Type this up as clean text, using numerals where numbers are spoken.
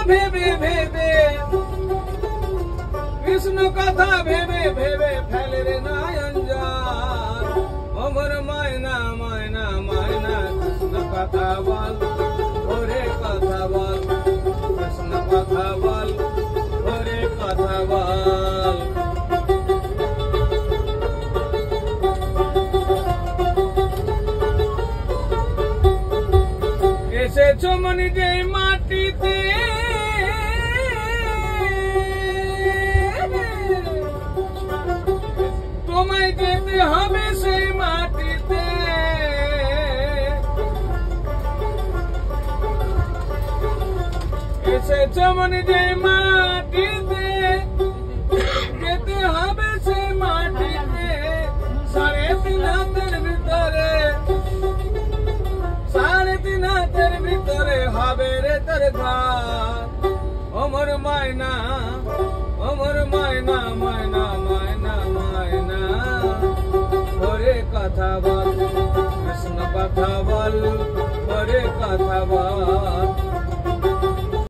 ভেবে ভেবে কৃষ্ণ কথা ভেবে ভেবে ফেলে রে নয়ন জল ওমর ময়না ময়না ময়না কৃষ্ণ কথা বল ওরে কথা বল কৃষ্ণ কথা বল ওরে কথা বল এসেছো মনি যে মাটিতে তোমায় যেতে হবে সেই মাটিতে এসেছো মনি যে মাটিতে যেতে হবে সেই মাটিতে 3.5 হাতের ভিতরে 3.5 হাতের ভিতরে হবে রে তোর ঘর ওমর ময়না ময়না ময়না ময়না ওরে কথা বল কৃষ্ণ কথা বল ওরে কথা বল